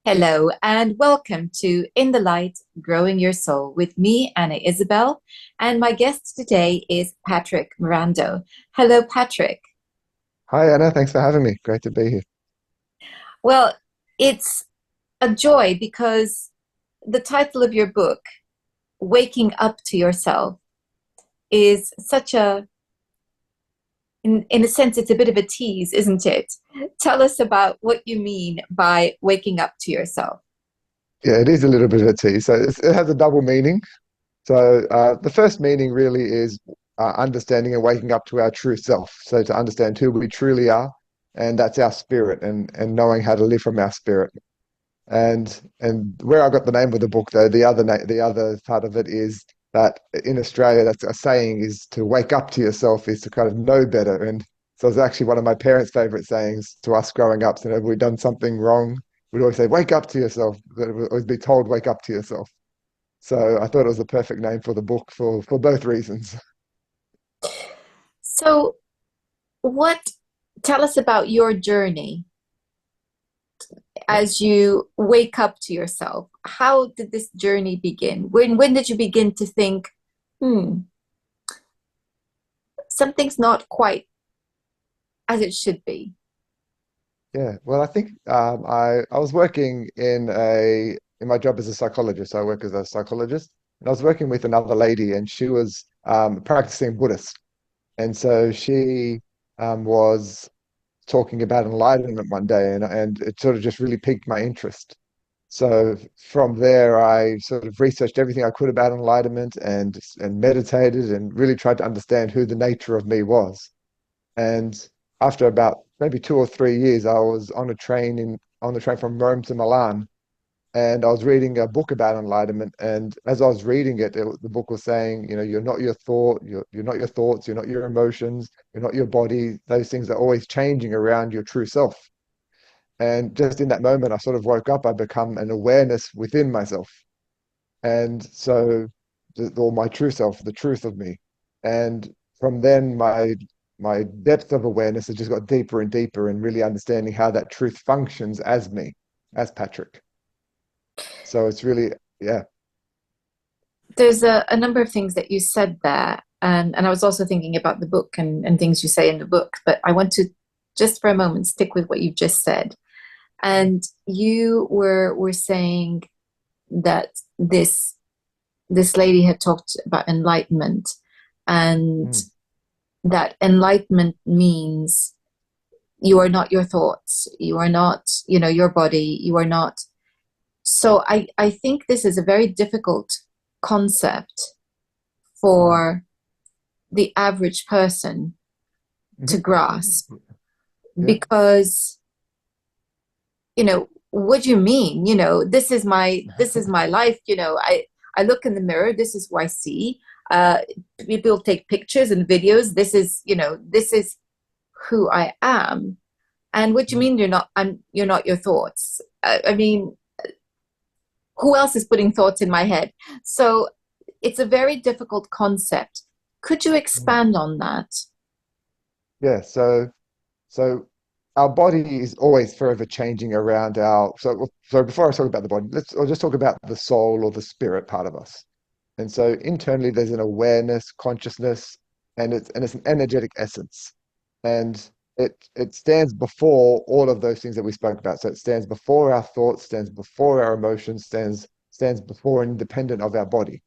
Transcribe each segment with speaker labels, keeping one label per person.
Speaker 1: Hello and welcome to In the Light, Growing Your Soul with me, Anna Isabel, and my guest today is Patrick Marando. Hello, Patrick.
Speaker 2: Hi Anna, thanks for having me. Great to be here.
Speaker 1: Well, it's a joy because the title of your book, Waking Up to Yourself, is such in a sense, it's a bit of a tease, isn't it? Tell us about what you mean by waking up to yourself.
Speaker 2: Yeah, it is a little bit of a tease. It has a double meaning. The first meaning really is understanding and waking up to our true self. So to understand who we truly are, and that's our spirit, and knowing how to live from our spirit. And where I got the name of the book, though, the other part of it is that in Australia, that's a saying is to wake up to yourself is to kind of know better. And so it's actually one of my parents' favorite sayings to us growing up. So if we've done something wrong, we'd always say, "Wake up to yourself." We'd always be told, "Wake up to yourself." So I thought it was the perfect name for the book for both reasons.
Speaker 1: So, what tell us about your journey as you wake up to yourself. How did this journey begin? When did you begin to think, hmm, something's not quite as it should be?
Speaker 2: Yeah, well, I think I was working in my job as a psychologist. I work as a psychologist, and I was working with another lady, and she was practicing Buddhist, and so she was talking about enlightenment one day, and it sort of just really piqued my interest. So from there, I sort of researched everything I could about enlightenment and meditated and really tried to understand who the nature of me was. And after about maybe 2 or 3 years, I was on the train from Rome to Milan, and I was reading a book about enlightenment. And as I was reading the book was saying, you're not your you're not your thoughts, you're not your emotions, you're not your body. Those things are always changing around your true self. And just in that moment, I sort of woke up. I become an awareness within myself, and so or my true self, the truth of me. And from then, my depth of awareness has just got deeper and deeper, and really understanding how that truth functions as me, as Patrick. So it's really, yeah.
Speaker 1: There's a number of things that you said there, and I was also thinking about the book and things you say in the book, but I want to just for a moment stick with what you've just said. And you were saying that this lady had talked about enlightenment and
Speaker 2: Mm,
Speaker 1: that enlightenment means you are not your thoughts, you are not, your body, you are not. So I think this is a very difficult concept
Speaker 2: mm,
Speaker 1: for the average person to
Speaker 2: mhm.
Speaker 1: grasp
Speaker 2: Yeah.
Speaker 1: because, what do you mean? This is my life. I look in the mirror, this is who I see. Uh, People take pictures and videos. This is who I am. And what do you
Speaker 2: Mm,
Speaker 1: mean you're not your thoughts? I mean, who else is putting thoughts in my head? So it's a very difficult concept. Could you
Speaker 2: mm.
Speaker 1: expand on that?
Speaker 2: Yeah. So our body is always forever changing around so before I talk about the body, I'll just talk about the soul or the spirit part of us. And so internally there's an awareness, consciousness, and it's an energetic essence. And it stands before all of those things that we spoke about. So it stands before our thoughts, stands before our emotions, stands before and independent of our body.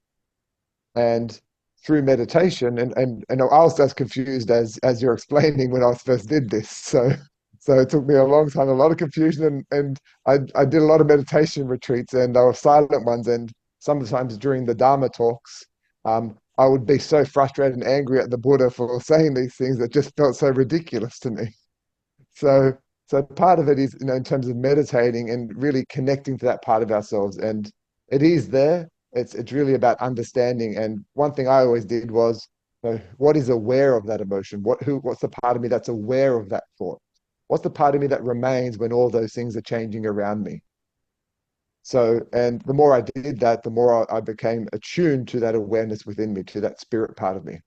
Speaker 2: And through meditation, and I was as confused as you're explaining when I first did this. So it took me a long time, a lot of confusion, and I did a lot of meditation retreats, and they were silent ones. And sometimes during the Dharma talks, I would be so frustrated and angry at the Buddha for saying these things that just felt so ridiculous to me. So so part of it is, in terms of meditating and really connecting to that part of ourselves. And it is there. It's really about understanding. And one thing I always did was, what is aware of that emotion? What's the part of me that's aware of that thought? What's the part of me that remains when all those things are changing around me? So, and the more I did that, the more I became attuned to that awareness within me, to that spirit part of me.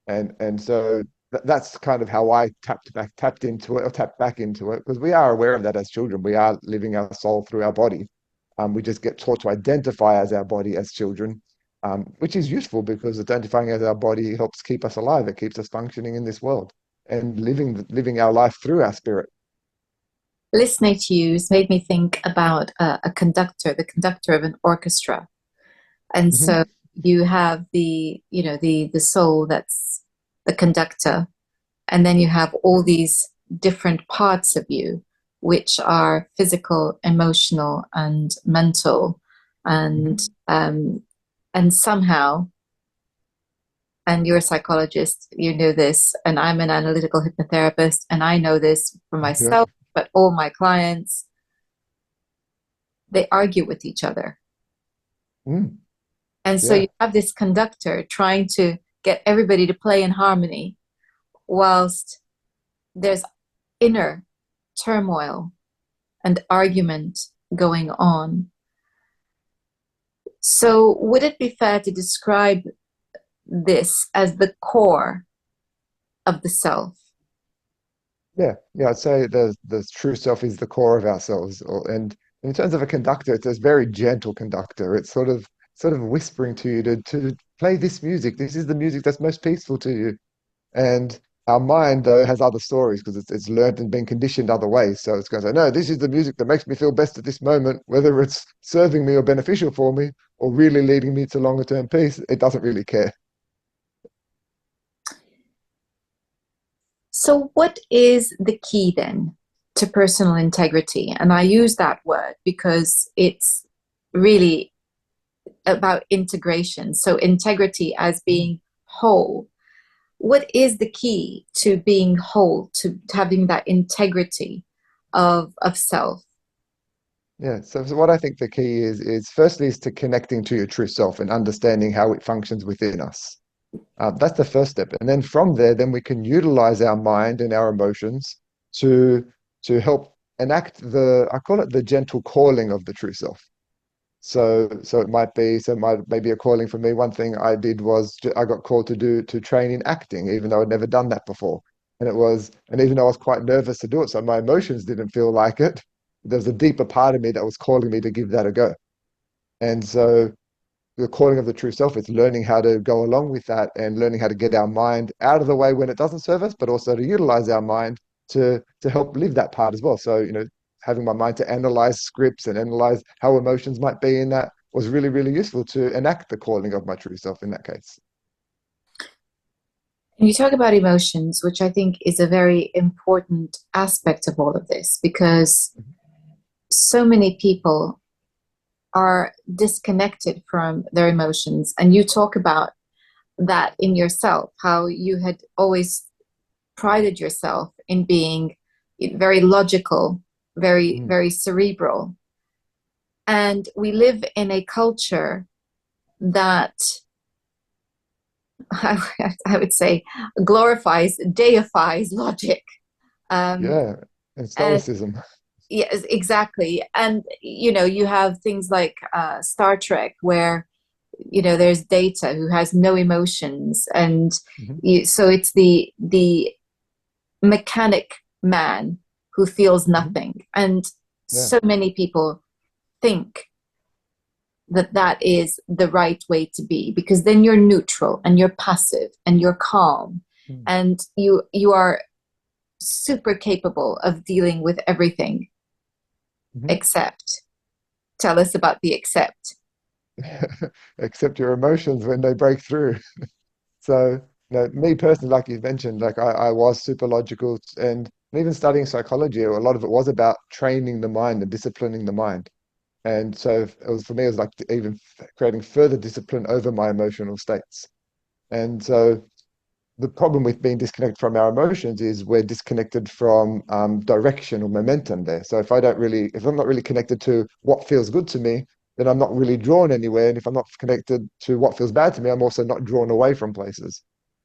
Speaker 2: And so that's kind of how I tapped into it, or tapped back into it, because we are aware of that as children. We are living our soul through our body. We just get taught to identify as our body as children, which is useful because identifying as our body helps keep us alive. It keeps us functioning in this world and living our life through our spirit.
Speaker 1: Listening to you has made me think about a conductor, the conductor of an orchestra. And
Speaker 2: Hmm.
Speaker 1: so you have the soul that's the conductor, and then you have all these different parts of you, which are physical, emotional, and mental, and
Speaker 2: Hmm.
Speaker 1: and somehow, and you're a psychologist, you know this, and I'm an analytical hypnotherapist, and I know this for
Speaker 2: Yeah.
Speaker 1: myself, but all my clients, they argue with each other.
Speaker 2: Mm.
Speaker 1: And so
Speaker 2: Yeah.
Speaker 1: you have this conductor trying to get everybody to play in harmony whilst there's inner turmoil and argument going on. So, would it be fair to describe this as the core of the self?
Speaker 2: Yeah, yeah, I'd say the true self is the core of ourselves. And in terms of a conductor, it's a very gentle conductor. It's sort of whispering to you to play this music. This is the music that's most peaceful to you. And our mind, though, has other stories because it's learned and been conditioned other ways. So it's going to say, no, this is the music that makes me feel best at this moment, whether it's serving me or beneficial for me or really leading me to longer term peace. It doesn't really care.
Speaker 1: So, what is the key then to personal integrity? And I use that word because it's really about integration. So, integrity as
Speaker 2: Mm.
Speaker 1: being whole. What is the key to being whole, to having that integrity of self?
Speaker 2: Yeah, so what I think the key is firstly is to connecting to your true self and understanding how it functions within us. That's the first step, and then from there, then we can utilize our mind and our emotions to to help enact the I call it the gentle calling of the true self. So it might be maybe a calling for me. One thing I did was I got called to train in acting, even though I'd never done that before. And even though I was quite nervous to do it, so my emotions didn't feel like it. There was a deeper part of me that was calling me to give that a go. And so the calling of the true self is learning how to go along with that and learning how to get our mind out of the way when it doesn't serve us, but also to utilize our mind to help live that part as well. So, having my mind to analyze scripts and analyze how emotions might be in that was really, really useful to enact the calling of my true self in that case.
Speaker 1: And you talk about emotions, which I think is a very important aspect of all of this because so many people are disconnected from their emotions. And you talk about that in yourself, how you had always prided yourself in being very logical, very,
Speaker 2: Mm.
Speaker 1: very cerebral. And we live in a culture that I would say glorifies, deifies logic. Um,
Speaker 2: Yeah, and
Speaker 1: and
Speaker 2: stoicism.
Speaker 1: yes, exactly. And you have things like Star Trek, where there's Data who has no emotions, and
Speaker 2: Mhm.
Speaker 1: so it's the mechanic man who feels
Speaker 2: Mhm.
Speaker 1: nothing. And
Speaker 2: Yeah.
Speaker 1: so many people think that that is the right way to be because then you're neutral and you're passive and you're calm
Speaker 2: Mm.
Speaker 1: and you are super capable of dealing with everything
Speaker 2: Mhm.
Speaker 1: except tell us about the except.
Speaker 2: Accept your emotions when they break through. So, me personally, like you mentioned, like I was super logical and even studying psychology, a lot of it was about training the mind and disciplining the mind. And so it was for me, it was like even creating further discipline over my emotional states. And so the problem with being disconnected from our emotions is we're disconnected from direction or momentum there. So if I'm not really connected to what feels good to me, then I'm not really drawn anywhere. And if I'm not connected to what feels bad to me, I'm also not drawn away from places.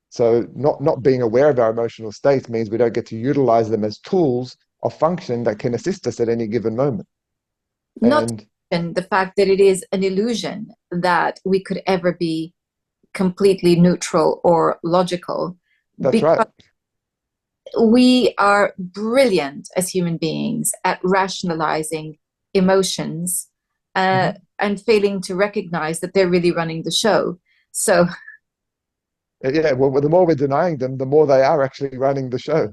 Speaker 2: So not being aware of our emotional states means we don't get to utilize them as tools of function that can assist us at any given moment.
Speaker 1: Not to
Speaker 2: And
Speaker 1: mention the fact that it is an illusion that we could ever be completely neutral or logical
Speaker 2: that's
Speaker 1: because
Speaker 2: right.
Speaker 1: we are brilliant as human beings at rationalizing emotions,
Speaker 2: Mhm.
Speaker 1: and failing to recognize that they're really running the show. So,
Speaker 2: Yeah, well, the more we're denying them, the more they are actually running the show.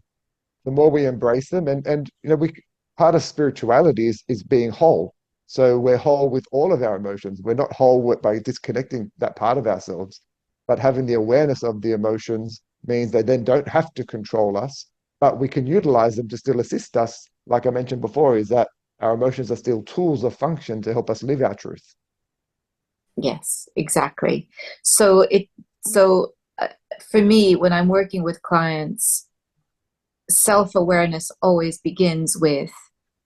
Speaker 2: The more we embrace them, and we part of spirituality is being whole. So we're whole with all of our emotions. We're not whole by disconnecting that part of ourselves, but having the awareness of the emotions means they then don't have to control us, but we can utilize them to still assist us. Like I mentioned before, is that our emotions are still tools of function to help us live our truth.
Speaker 1: yes, exactly. So, so for me, when I'm working with clients, self awareness always begins with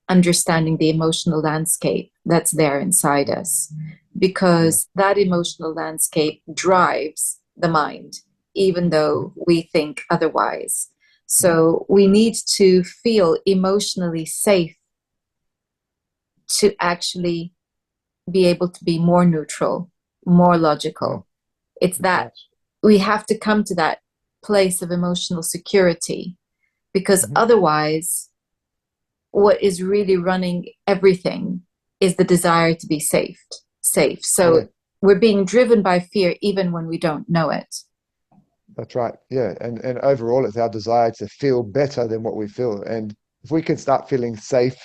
Speaker 1: understanding the emotional landscape that's there inside us,
Speaker 2: Yeah.
Speaker 1: because that emotional landscape drives the mind, even though
Speaker 2: Mhm.
Speaker 1: we think otherwise.
Speaker 2: Mhm.
Speaker 1: So we need to feel emotionally safe to actually be able to be more neutral, more
Speaker 2: Yeah,
Speaker 1: logical. It's
Speaker 2: that's
Speaker 1: that
Speaker 2: right.
Speaker 1: we have to come to that place of emotional security, because
Speaker 2: Mhm.
Speaker 1: otherwise, what is really running everything is the desire to be safe. So
Speaker 2: Yeah,
Speaker 1: we're being driven by fear even when we don't know it.
Speaker 2: that's right. Yeah, and overall, it's our desire to feel better than what we feel. And if we can start feeling safe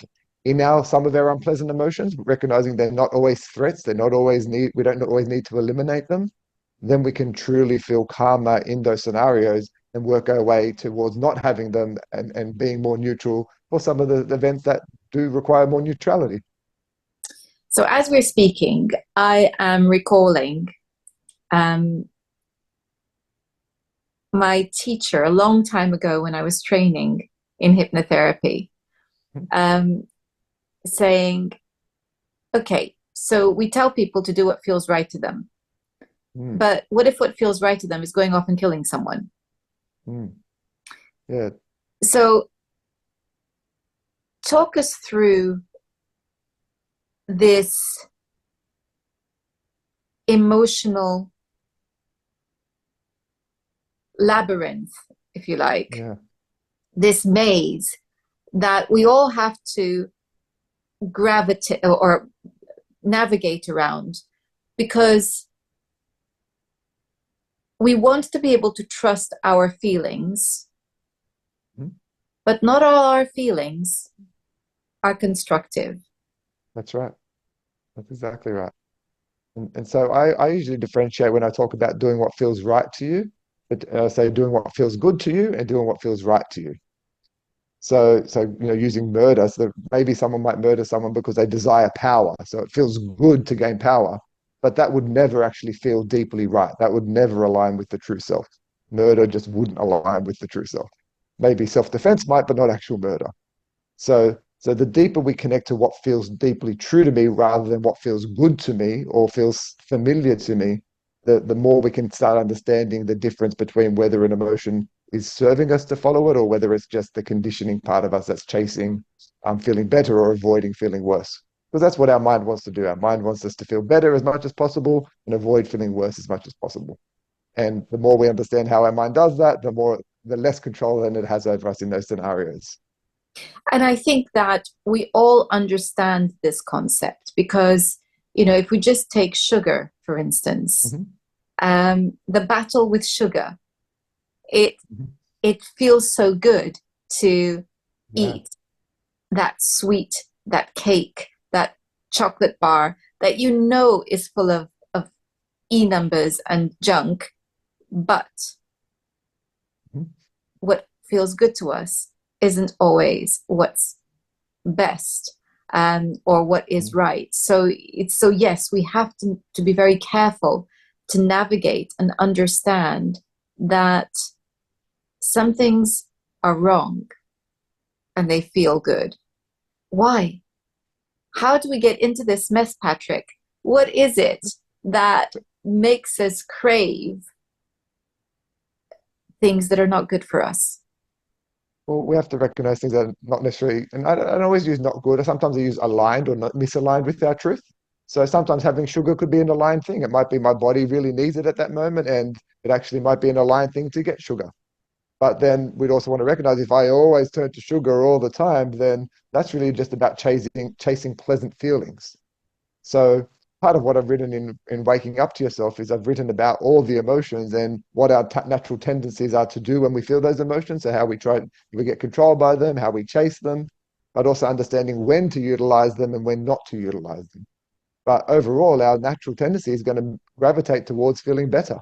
Speaker 2: in our some of our unpleasant emotions, recognizing they're not always threats, they're not always need we don't always need to eliminate them, then we can truly feel calmer in those scenarios and work our way towards not having them and being more neutral for some of the events that do require more neutrality.
Speaker 1: So as we're speaking, I am recalling um, my teacher a long time ago when I was training in hypnotherapy, um, saying, okay, so we tell people to do what feels right to them.
Speaker 2: Mm,
Speaker 1: But what if what feels right to them is going off and killing someone?
Speaker 2: mm, yeah,
Speaker 1: So talk us through this emotional labyrinth, if you like,
Speaker 2: yeah.
Speaker 1: this maze that we all have to gravitate or navigate around, because we want to be able to trust our feelings,
Speaker 2: Mm,
Speaker 1: but not all our feelings are constructive.
Speaker 2: that's right. That's exactly right. And so I usually differentiate when I talk about doing what feels right to you, but say doing what feels good to you and doing what feels right to you. So using murder, so that maybe someone might murder someone because they desire power. So it feels good to gain power, but that would never actually feel deeply right. That would never align with the true self. Murder just wouldn't align with the true self. Maybe self-defense might, but not actual murder. So the deeper we connect to what feels deeply true to me rather than what feels good to me or feels familiar to me, the more we can start understanding the difference between whether an emotion is serving us to follow it or whether it's just the conditioning part of us that's chasing feeling better or avoiding feeling worse. Because that's what our mind wants to do. Our mind wants us to feel better as much as possible and avoid feeling worse as much as possible. And the more we understand how our mind does that, the less control then it has over us in those scenarios.
Speaker 1: And I think that we all understand this concept because, if we just take sugar, for instance,
Speaker 2: Mhm.
Speaker 1: the battle with sugar, it
Speaker 2: Mhm.
Speaker 1: it feels so good to
Speaker 2: Yeah.
Speaker 1: eat that sweet, that cake, that chocolate bar that is full of E numbers and junk, but
Speaker 2: Mhm.
Speaker 1: what feels good to us isn't always what's best, or what is
Speaker 2: Mhm.
Speaker 1: right. So yes, we have to be very careful to navigate and understand that some things are wrong and they feel good. Why? How do we get into this mess, Patrick? What is it that makes us crave things that are not good for us?
Speaker 2: Well, we have to recognize things that are not necessarily, and I don't always use not good. Sometimes I use aligned or not misaligned with our truth. So sometimes having sugar could be an aligned thing. It might be my body really needs it at that moment, and it actually might be an aligned thing to get sugar. But then we'd also want to recognize if I always turn to sugar all the time, then that's really just about chasing pleasant feelings. So part of what I've written in Waking Up to Yourself is I've written about all the emotions and what our natural tendencies are to do when we feel those emotions. So how we get controlled by them, how we chase them, but also understanding when to utilize them and when not to utilize them. But overall, our natural tendency is going to gravitate towards feeling better,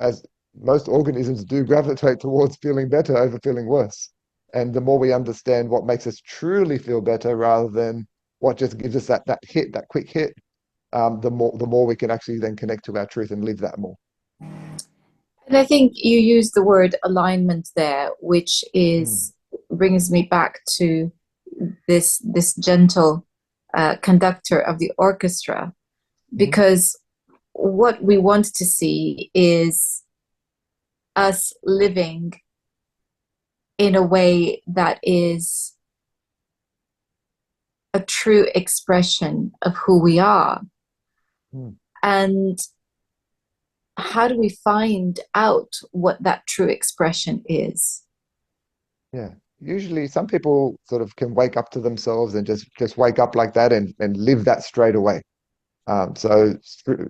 Speaker 2: as most organisms do gravitate towards feeling better over feeling worse. And the more we understand what makes us truly feel better rather than what just gives us that hit, that quick hit, the more we can actually then connect to our truth and live that more.
Speaker 1: And I think you use the word alignment there, which
Speaker 2: Mm,
Speaker 1: is brings me back to this gentle conductor of the orchestra,
Speaker 2: hmm
Speaker 1: because what we want to see is us living in a way that is a true expression of who we are.
Speaker 2: mm,
Speaker 1: And how do we find out what that true expression is?
Speaker 2: yeah. Usually some people sort of can wake up to themselves and just wake up like that and live that straight away. So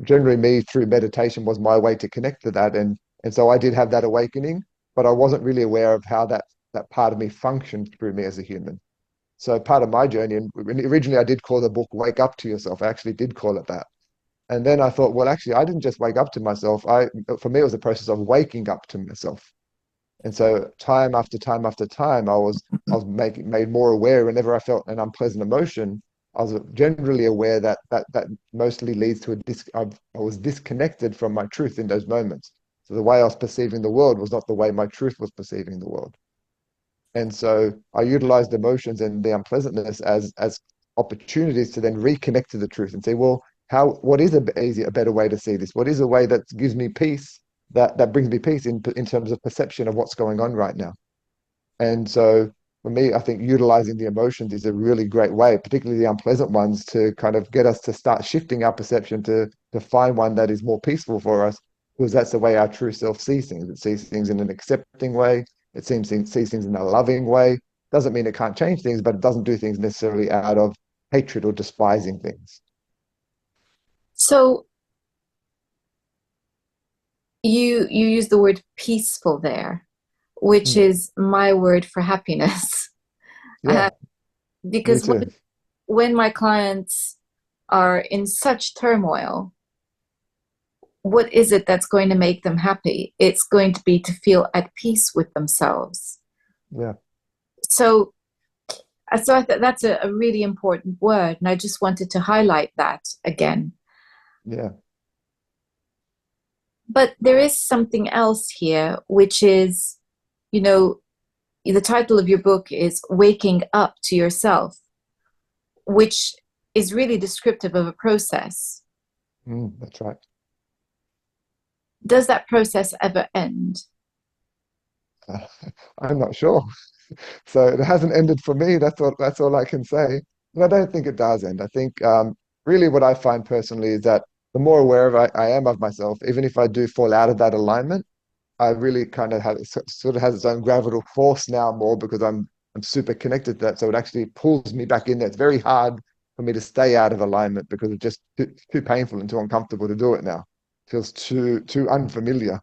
Speaker 2: generally, me through meditation was my way to connect to that, and so I did have that awakening, but I wasn't really aware of how that part of me functioned through me as a human. So part of my journey, and originally I did call the book "Wake Up to Yourself." I actually did call it that, and then I thought, well, actually, I didn't just wake up to myself. For me, it was a process of waking up to myself. And so time after time after time, I was making made more aware whenever I felt an unpleasant emotion. I was generally aware that mostly leads to I was disconnected from my truth in those moments. So the way I was perceiving the world was not the way my truth was perceiving the world. And so I utilized emotions and the unpleasantness as opportunities to then reconnect to the truth and say, well, what is a better way to see this? What is a way that gives me peace, that brings me peace in terms of perception of what's going on right now? And so for me, I think utilizing the emotions is a really great way, particularly the unpleasant ones, to kind of get us to start shifting our perception to find one that is more peaceful for us, because that's the way our true self sees things. It sees things in an accepting way. Sees things in a loving way. Doesn't mean it can't change things, but it doesn't do things necessarily out of hatred or despising things.
Speaker 1: So you use the word peaceful there, which
Speaker 2: Mm.
Speaker 1: is my word for happiness.
Speaker 2: Yeah, me
Speaker 1: Because
Speaker 2: too.
Speaker 1: when my clients are in such turmoil, what is it that's going to make them happy? It's going to be to feel at peace with themselves.
Speaker 2: Yeah,
Speaker 1: So, so I thought that's a really important word, and I just wanted to highlight that again.
Speaker 2: yeah.
Speaker 1: But there is something else here, which is, you know, the title of your book is Waking Up to Yourself, which is really descriptive of a process.
Speaker 2: That's right.
Speaker 1: Does that process ever end?
Speaker 2: Uh, I'm not sure. So it hasn't ended for me. That's all I can say. And I don't think it does end. I think really what I find personally is that the more aware I am of myself, even if I do fall out of that alignment, I really kind of have sort of has its own gravitational force now more because I'm super connected to that. So it actually pulls me back in there. It's very hard for me to stay out of alignment because it's just too painful and too uncomfortable to do it now. It feels too unfamiliar.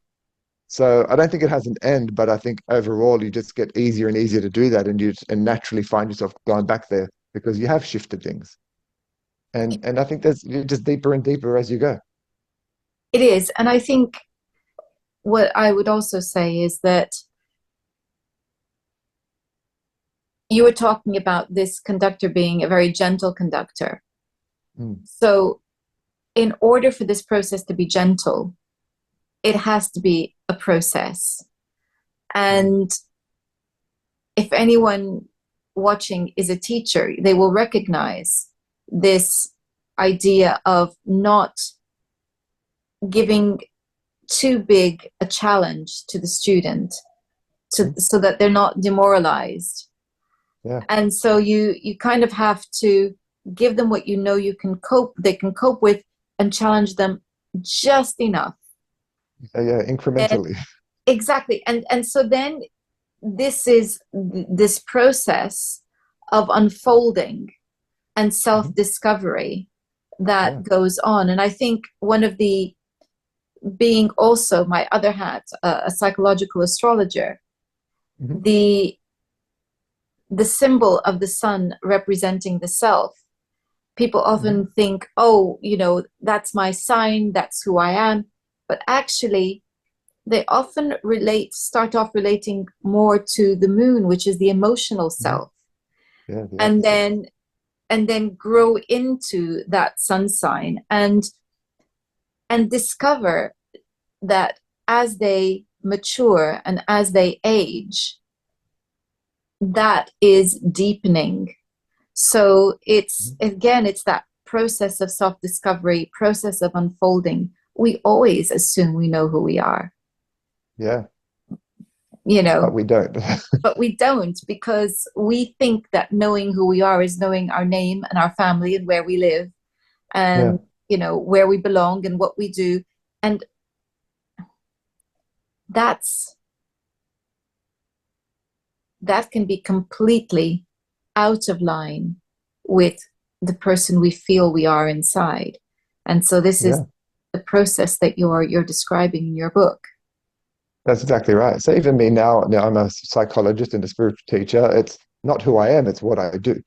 Speaker 2: So I don't think it has an end, but I think overall you just get easier and easier to do that, and and naturally find yourself going back there because you have shifted things. And I think there's you're just deeper and deeper as you go.
Speaker 1: It is. And I think what I would also say is that you were talking about this conductor being a very gentle conductor.
Speaker 2: Mm,
Speaker 1: So, in order for this process to be gentle, it has to be a process.
Speaker 2: mm,
Speaker 1: And if anyone watching is a teacher, they will recognize this idea of not giving too big a challenge to the student
Speaker 2: mm,
Speaker 1: so that they're not demoralized.
Speaker 2: yeah,
Speaker 1: And so you kind of have to give them what you know they can cope with, and challenge them just enough.
Speaker 2: yeah,
Speaker 1: And
Speaker 2: incrementally.
Speaker 1: exactly. And so then this is this process of unfolding and
Speaker 2: Mhm.
Speaker 1: self-discovery that
Speaker 2: Yeah.
Speaker 1: goes on. And I think one of the, being also my other hat, a psychological astrologer,
Speaker 2: Mhm.
Speaker 1: the the symbol of the sun representing the self, people
Speaker 2: Mhm.
Speaker 1: often think, oh, that's my sign, that's who I am. But actually, they often start off relating more to the moon, which is the emotional
Speaker 2: Mhm.
Speaker 1: self,
Speaker 2: Yeah, the
Speaker 1: and
Speaker 2: opposite.
Speaker 1: then grow into that sun sign and discover that as they mature and as they age, that is deepening. So it's,
Speaker 2: Mhm.
Speaker 1: again, it's that process of self-discovery, process of unfolding. We always assume we know who we are,
Speaker 2: Yeah,
Speaker 1: you
Speaker 2: but
Speaker 1: know,
Speaker 2: we don't.
Speaker 1: but we don't, because we think that knowing who we are is knowing our name and our family and where we live
Speaker 2: Yeah,
Speaker 1: and, where we belong and what we do. And that's that can be completely out of line with the person we feel we are inside. And so this is
Speaker 2: yeah,
Speaker 1: the process that you're describing in your book.
Speaker 2: that's exactly right. So even me now, I'm a psychologist and a spiritual teacher. It's not who I am, it's what I do.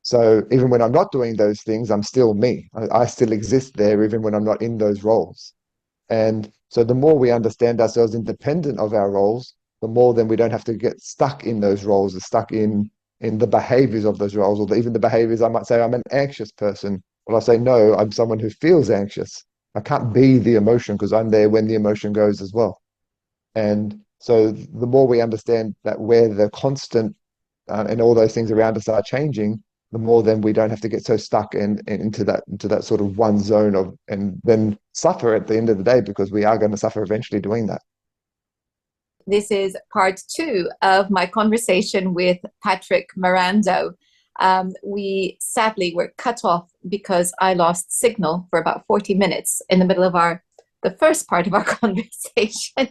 Speaker 2: So even when I'm not doing those things, I'm still me. I still exist there even when I'm not in those roles. And so the more we understand ourselves independent of our roles, the more then we don't have to get stuck in those roles or stuck in the behaviors of those roles, or even the behaviors. I might say I'm an anxious person. Well, I say no, I'm someone who feels anxious. I can't be the emotion because I'm there when the emotion goes as well. And so the more we understand that we're the constant and all those things around us are changing, the more then we don't have to get so stuck into that sort of one zone of and then suffer at the end of the day because we are going to suffer eventually doing that.
Speaker 1: This is part two of my conversation with Patrick Marando. We sadly were cut off because I lost signal for about 40 minutes in the middle of the first part of our conversation.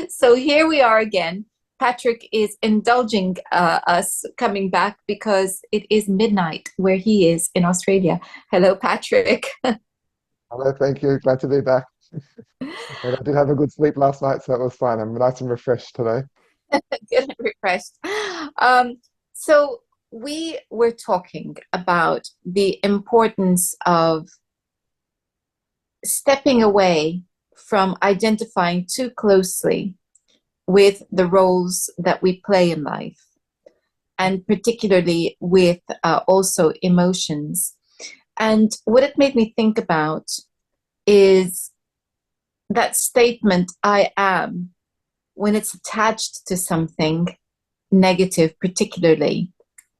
Speaker 1: So here we are again. Patrick is indulging us coming back because it is midnight where he is in Australia. Hello, Patrick.
Speaker 2: Hello, thank you. Glad to be back. And I did have a good sleep last night, so it was fine. I'm nice and refreshed today.
Speaker 1: Good and refreshed. Um, so we were talking about the importance of stepping away from identifying too closely with the roles that we play in life, and particularly with also emotions. And what it made me think about is that statement, I am, when it's attached to something negative, particularly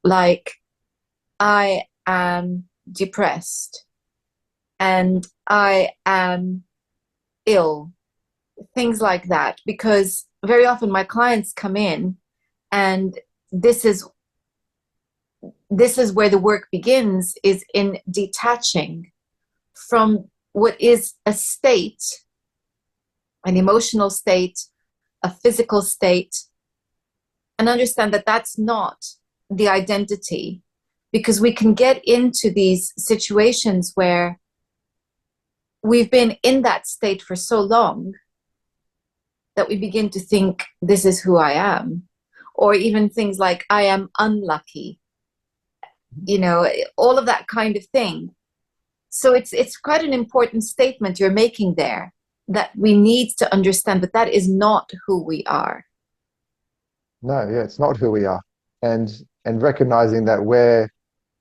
Speaker 1: like I am depressed and I am ill, things like that. Because very often my clients come in and this is this is where the work begins, is in detaching from what is a state, an emotional state, a physical state, and understand that that's not the identity. Because we can get into these situations where we've been in that state for so long that we begin to think, this is who I am. Or even things like, I am unlucky, you know, all of that kind of thing. So it's quite an important statement you're making there, that we need to understand that that is not who we are.
Speaker 2: No, yeah, it's not who we are. And and recognizing that we're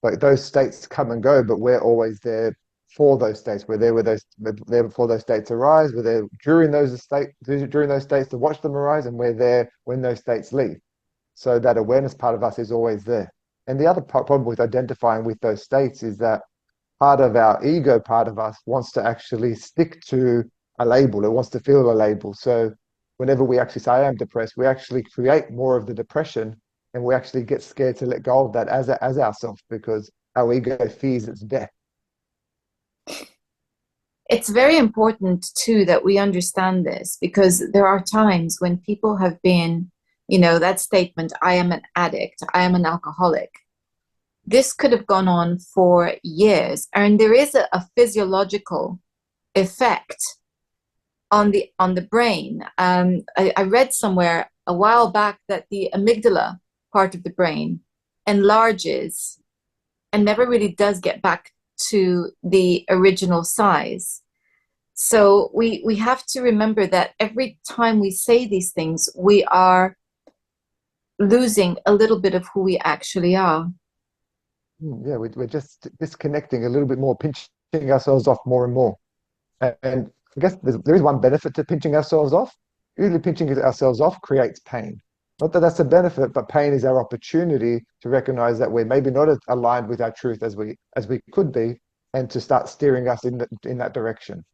Speaker 2: like those states come and go, but we're always there for those states. We're there before those states arise. We're there during those states to watch them arise, and we're there when those states leave. So that awareness part of us is always there. And the other problem with identifying with those states is that part of our ego part of us wants to actually stick to a label. It wants to feel a label. So whenever we actually say I am depressed, we actually create more of the depression, and we actually get scared to let go of that as ourselves because our ego fears its death.
Speaker 1: It's very important too that we understand this, because there are times when people have been, that statement, I am an addict, I am an alcoholic. This could have gone on for years. And there is a physiological effect on the brain. I read somewhere a while back that the amygdala part of the brain enlarges and never really does get back to the original size. So we have to remember that every time we say these things, we are losing a little bit of who we actually are.
Speaker 2: Yeah, we're just disconnecting a little bit more, pinching ourselves off more and more. And I guess there is one benefit to pinching ourselves off. Usually, pinching ourselves off creates pain. Not that that's a benefit, but pain is our opportunity to recognize that we're maybe not as aligned with our truth as we could be, and to start steering us in that direction.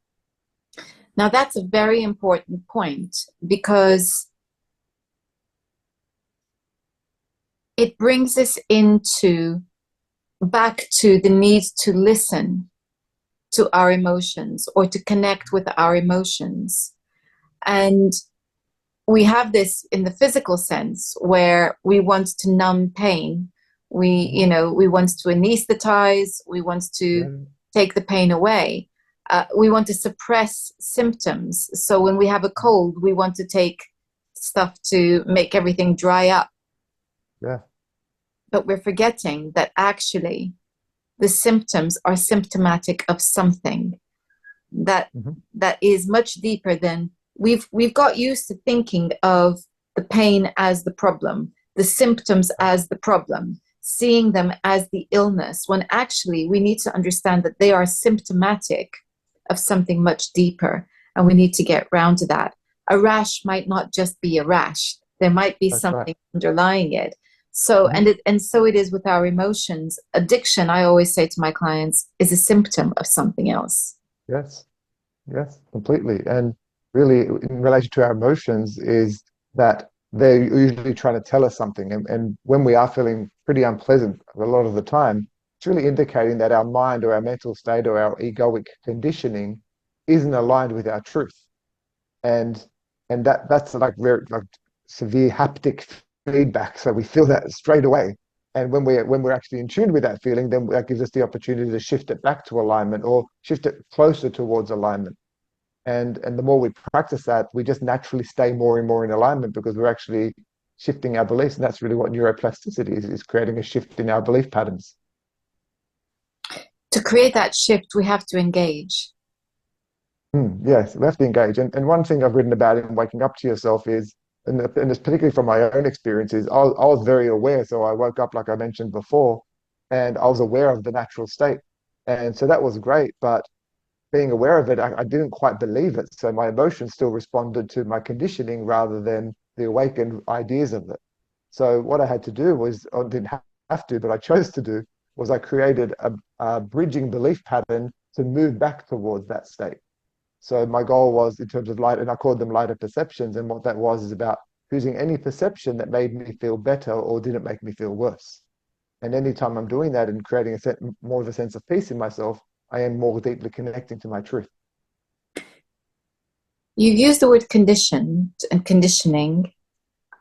Speaker 1: Now, that's a very important point because it brings us into back to the need to listen to our emotions or to connect with our emotions. And we have this in the physical sense where we want to numb pain.
Speaker 2: Mhm.
Speaker 1: We want to anesthetize, we want to
Speaker 2: Yeah,
Speaker 1: take the pain away. We want to suppress symptoms. So when we have a cold, we want to take stuff to make everything dry up.
Speaker 2: yeah,
Speaker 1: But we're forgetting that actually the symptoms are symptomatic of something that
Speaker 2: hmm,
Speaker 1: that is much deeper than we've got used to thinking of the pain as the problem, the symptoms as the problem, seeing them as the illness, when actually we need to understand that they are symptomatic of something much deeper, and we need to get round to that. A rash might not just be a rash. There might be
Speaker 2: that's right.
Speaker 1: something underlying it. So
Speaker 2: Hmm.
Speaker 1: and so it is with our emotions. Addiction, I always say to my clients, is a symptom of something else.
Speaker 2: Yes. Yes, completely. And really, in relation to our emotions, is that they're usually trying to tell us something. And when we are feeling pretty unpleasant a lot of the time, it's really indicating that our mind or our mental state or our egoic conditioning isn't aligned with our truth. And that's like very like severe haptic feedback. So we feel that straight away. And when we're actually in tune with that feeling, then that gives us the opportunity to shift it back to alignment or shift it closer towards alignment. And the more we practice that, we just naturally stay more and more in alignment because we're actually shifting our beliefs. And that's really what neuroplasticity is creating a shift in our belief patterns.
Speaker 1: To create that shift, we have to engage.
Speaker 2: Yes, we have to engage. And one thing I've written about in Waking Up to Yourself is, and it's particularly from my own experiences, I was very aware. So I woke up, like I mentioned before, and I was aware of the natural state. And so that was great. But being aware of it, I didn't quite believe it. So my emotions still responded to my conditioning rather than the awakened ideas of it. So what I had to do was, I didn't have to, but I chose to do, was I created a bridging belief pattern to move back towards that state. So my goal was in terms of light, and I called them lighter perceptions. And what that was is about choosing any perception that made me feel better or didn't make me feel worse. And anytime I'm doing that and creating more of a sense of peace in myself, I am more deeply connecting to my truth.
Speaker 1: You've used the word conditioned and conditioning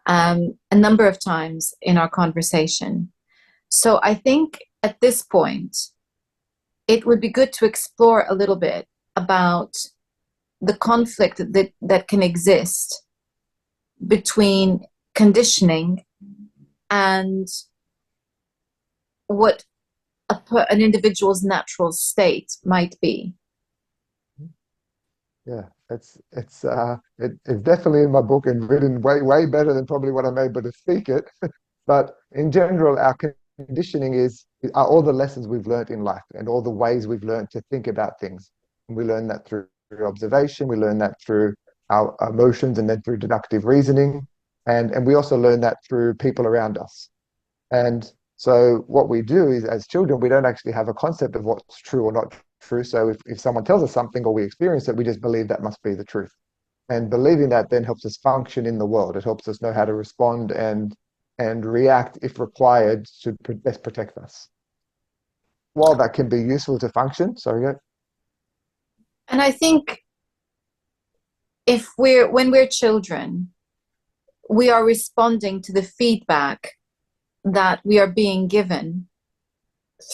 Speaker 1: a number of times in our conversation. So I think at this point, it would be good to explore a little bit about the conflict that can exist between conditioning and what an individual's natural state might be.
Speaker 2: Yeah, it's definitely in my book and written way better than probably what I'm able to speak it. But in general, our conditioning are all the lessons we've learned in life and all the ways we've learned to think about things. And we learn that through observation, we learn that through our emotions and then through deductive reasoning. And we also learn that through people around us. And so what we do is as children, we don't actually have a concept of what's true or not true. So if someone tells us something or we experience it, we just believe that must be the truth. And believing that then helps us function in the world. It helps us know how to respond and react if required to best protect us. While that can be useful to function, sorry, yeah,
Speaker 1: And I think if we're when we're children, we are responding to the feedback that we are being given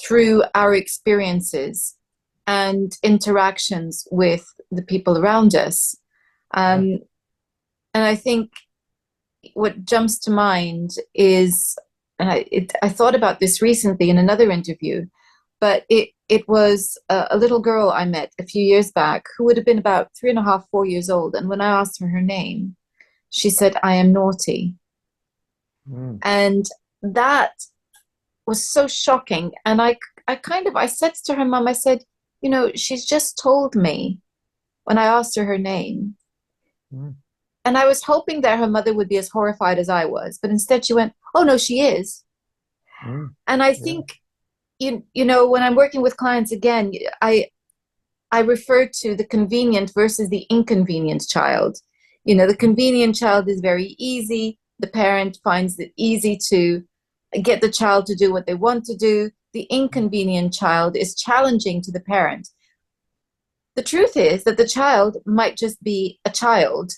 Speaker 1: through our experiences and interactions with the people around us.
Speaker 2: Yeah.
Speaker 1: Um, and I think what jumps to mind is, and I thought about this recently in another interview, but it was a little girl I met a few years back who would have been about 3.5, 4 years old. And when I asked her her name, she said, "I am naughty."
Speaker 2: Mm.
Speaker 1: And that was so shocking. And I said to her mom, I said, she's just told me when I asked her her name.
Speaker 2: Mm.
Speaker 1: And I was hoping that her mother would be as horrified as I was, but instead she went, "Oh no, she is."
Speaker 2: Mm.
Speaker 1: And I
Speaker 2: Yeah.
Speaker 1: think, when I'm working with clients again, I refer to the convenient versus the inconvenient child. The convenient child is very easy. The parent finds it easy to get the child to do what they want to do. The inconvenient child is challenging to the parent. The truth is that the child might just be a child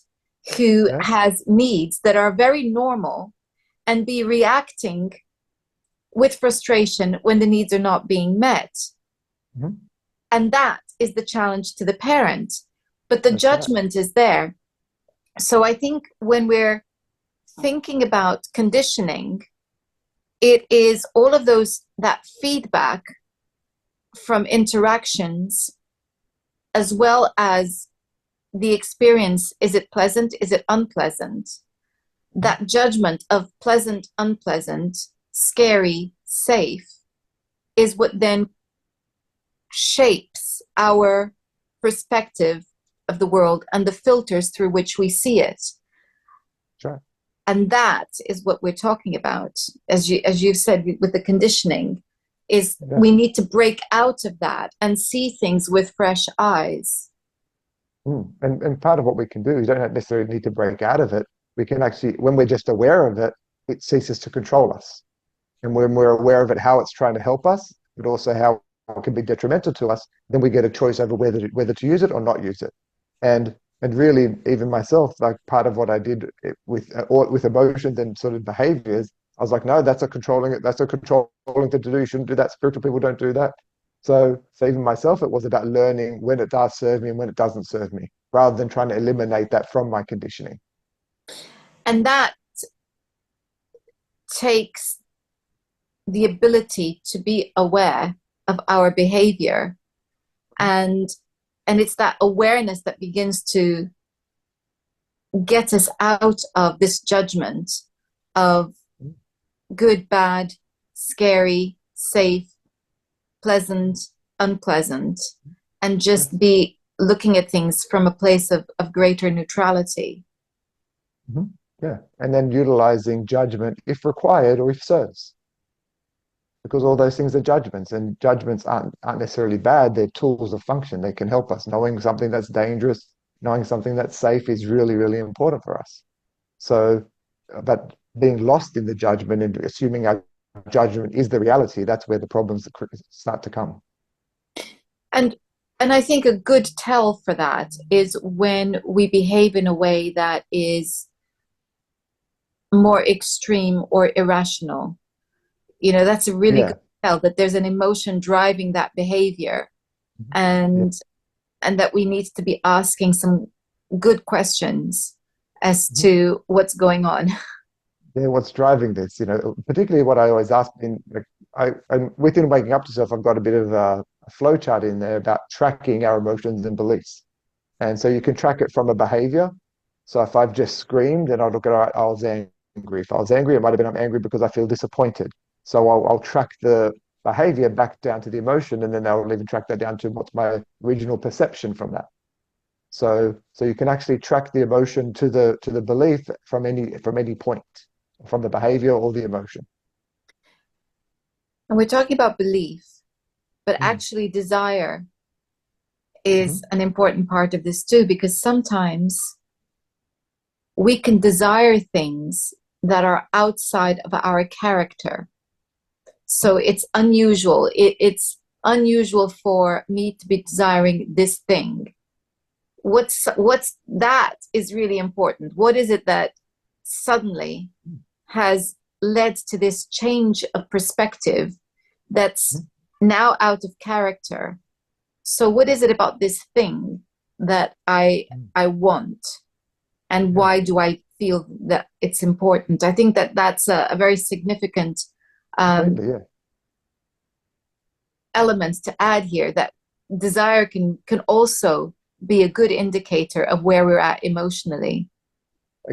Speaker 1: who
Speaker 2: Yes.
Speaker 1: has needs that are very normal and be reacting with frustration when the needs are not being met.
Speaker 2: Mhm.
Speaker 1: And that is the challenge to the parent. But the
Speaker 2: That's right.
Speaker 1: judgment is there. So I think when we're thinking about conditioning, it is all of that feedback from interactions, as well as the experience. Is it pleasant? Is it unpleasant?
Speaker 2: Mhm.
Speaker 1: That judgment of pleasant, unpleasant, scary, safe is what then shapes our perspective of the world and the filters through which we see it.
Speaker 2: That's right.
Speaker 1: And that is what we're talking about, as you've said, with the conditioning, is
Speaker 2: Yeah.
Speaker 1: we need to break out of that and see things with fresh eyes.
Speaker 2: Mm. And part of what we can do, you don't necessarily need to break out of it. We can actually, when we're just aware of it, it ceases to control us. And when we're aware of it, how it's trying to help us, but also how it can be detrimental to us, then we get a choice over whether to use it or not use it. And really, even myself, like part of what I did with emotions and sort of behaviors, I was like, no, that's a controlling thing to do. You shouldn't do that. Spiritual people don't do that. So even myself, it was about learning when it does serve me and when it doesn't serve me, rather than trying to eliminate that from my conditioning.
Speaker 1: And that takes the ability to be aware of our behavior, and it's that awareness that begins to get us out of this judgment of good, bad, scary, safe, pleasant, unpleasant, and just
Speaker 2: Yes.
Speaker 1: be looking at things from a place of greater neutrality.
Speaker 2: Mhm. Yeah. And then utilizing judgment if required or if serves, because all those things are judgments, and judgments aren't necessarily bad. They're tools of function. They can help us. Knowing something that's dangerous, knowing something that's safe is really, really important for us. So, but being lost in the judgment and assuming our judgment is the reality, that's where the problems start to come.
Speaker 1: And I think a good tell for that is when we behave in a way that is more extreme or irrational. That's a really good
Speaker 2: Yeah.
Speaker 1: tell that there's an emotion driving that behavior,
Speaker 2: Mhm. Yeah.
Speaker 1: and that we need to be asking some good questions as
Speaker 2: Mhm.
Speaker 1: to what's going on.
Speaker 2: Yeah, what's driving this? Particularly what I always ask in like and within waking up to self, I've got a bit of a flow chart in there about tracking our emotions and beliefs. And so you can track it from a behavior. So if I've just screamed, then I'll look at, all right, I was angry. If I was angry, it might have been I'm angry because I feel disappointed. So I'll track the behavior back down to the emotion, and then I'll even track that down to what's my original perception from that. So you can actually track the emotion to the belief from any point, from the behavior or the emotion.
Speaker 1: And we're talking about belief, but
Speaker 2: Mm.
Speaker 1: actually, desire is
Speaker 2: Mhm.
Speaker 1: an important part of this too, because sometimes we can desire things that are outside of our character. So it's unusual. It's unusual for me to be desiring this thing. What's that is really important. What is it that suddenly has led to this change of perspective that's
Speaker 2: Mhm.
Speaker 1: now out of character. So what is it about this thing that
Speaker 2: Mm.
Speaker 1: I want, and
Speaker 2: Yeah,
Speaker 1: why do I feel that it's important? I think that that's a very significant um,
Speaker 2: completely. Yeah,
Speaker 1: element to add here, that desire can also be a good indicator of where we're at emotionally.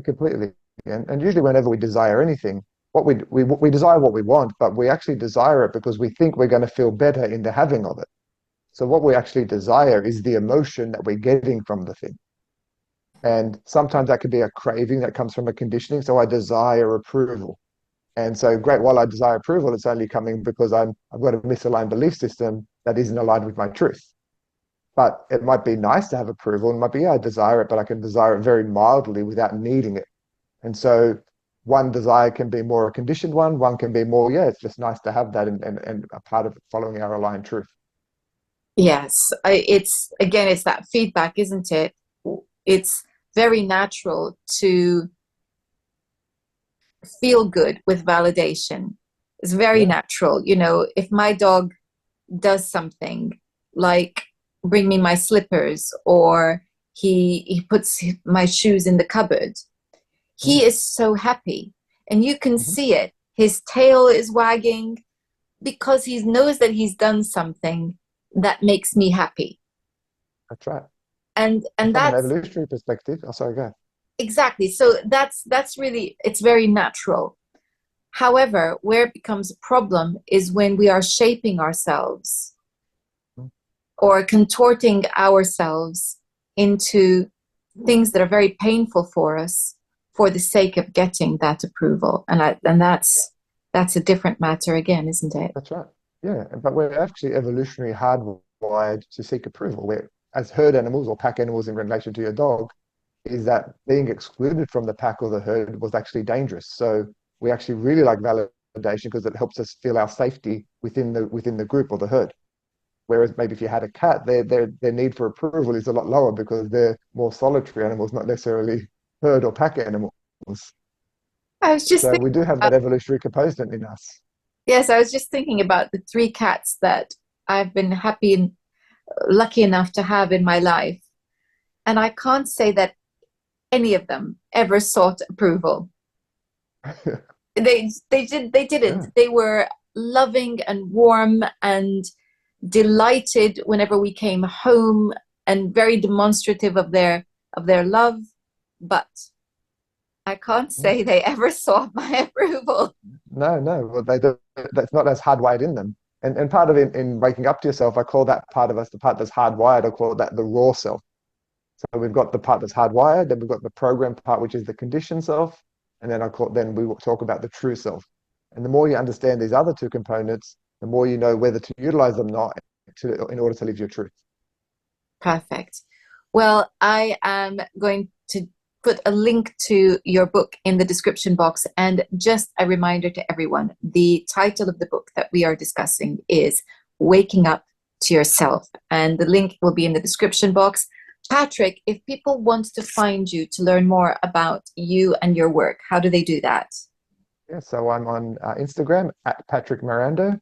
Speaker 2: completely. And usually, whenever we desire anything, we desire what we want, but we actually desire it because we think we're going to feel better in the having of it. So what we actually desire is the emotion that we're getting from the thing. And sometimes that could be a craving that comes from a conditioning. So I desire approval. And so, great, while I desire approval, it's only coming because I've got a misaligned belief system that isn't aligned with my truth. But it might be nice to have approval. It might be, yeah, I desire it, but I can desire it very mildly without needing it. And so one desire can be more a conditioned one can be more, yeah, it's just nice to have that and a part of it following our aligned truth.
Speaker 1: Yes, it's again, it's that feedback, isn't it? It's very natural to feel good with validation. It's very
Speaker 2: Yeah.
Speaker 1: natural. You know, if my dog does something like bring me my slippers, or he puts my shoes in the cupboard,
Speaker 2: Mm,
Speaker 1: he is so happy. And you can
Speaker 2: mhm.
Speaker 1: see it. His tail is wagging because he knows that he's done something that makes me happy.
Speaker 2: That's right. And
Speaker 1: And
Speaker 2: from an
Speaker 1: that's
Speaker 2: evolutionary perspective, oh, sorry, go.
Speaker 1: exactly, so that's really, it's very natural. However, where it becomes a problem is when we are shaping ourselves
Speaker 2: Mm,
Speaker 1: or contorting ourselves into things that are very painful for us for the sake of getting that approval. And that's a different matter again, isn't it?
Speaker 2: that's right. Yeah. But we're actually evolutionary hardwired to seek approval. We're, as herd animals or pack animals in relation to your dog, is that being excluded from the pack or the herd was actually dangerous. So we actually really like validation because it helps us feel our safety within the group or the herd. Whereas maybe if you had a cat, their need for approval is a lot lower because they're more solitary animals, not necessarily herd or pack animals.
Speaker 1: I was just
Speaker 2: So
Speaker 1: thinking
Speaker 2: we do have
Speaker 1: about,
Speaker 2: that evolutionary component in us.
Speaker 1: yes, I was just thinking about the three cats that I've been happy and lucky enough to have in my life. And I can't say that any of them ever sought approval. They didn't.
Speaker 2: Yeah.
Speaker 1: They were loving and warm and delighted whenever we came home, and very demonstrative of their love. But I can't
Speaker 2: Mm.
Speaker 1: say they ever sought my approval.
Speaker 2: No, no, well, they do, that's not as hardwired in them. And part of it in waking up to yourself, I call that part of us, the part that's hardwired, I call that the raw self. So we've got the part that's hardwired, then we've got the program part, which is the conditioned self, and then we will talk about the true self. And the more you understand these other two components, the more you know whether to utilize them or not in order to live your truth.
Speaker 1: Perfect. Well, I am going to put a link to your book in the description box. And just a reminder to everyone, the title of the book that we are discussing is Waking Up to Yourself. And the link will be in the description box. Patrick, if people want to find you to learn more about you and your work, how do they do that?
Speaker 2: Yeah, so I'm on Instagram at Patrick Marando,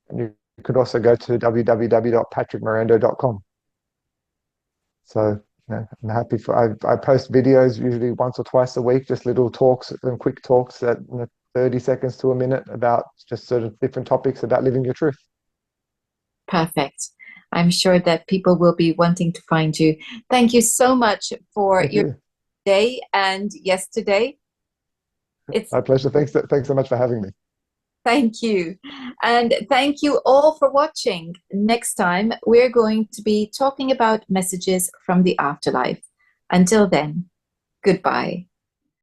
Speaker 2: and you could also go to www.patrickmarando.com. So I'm happy for I post videos usually once or twice a week, just little talks and quick talks that 30 seconds to a minute about just sort of different topics about living your truth.
Speaker 1: Perfect. I'm sure that people will be wanting to find you. Thank you so much for
Speaker 2: Thank
Speaker 1: your
Speaker 2: you.
Speaker 1: day and yesterday. It's
Speaker 2: My pleasure. Thanks so much for having me.
Speaker 1: thank you. And thank you all for watching. Next time, we're going to be talking about messages from the afterlife. Until then, goodbye.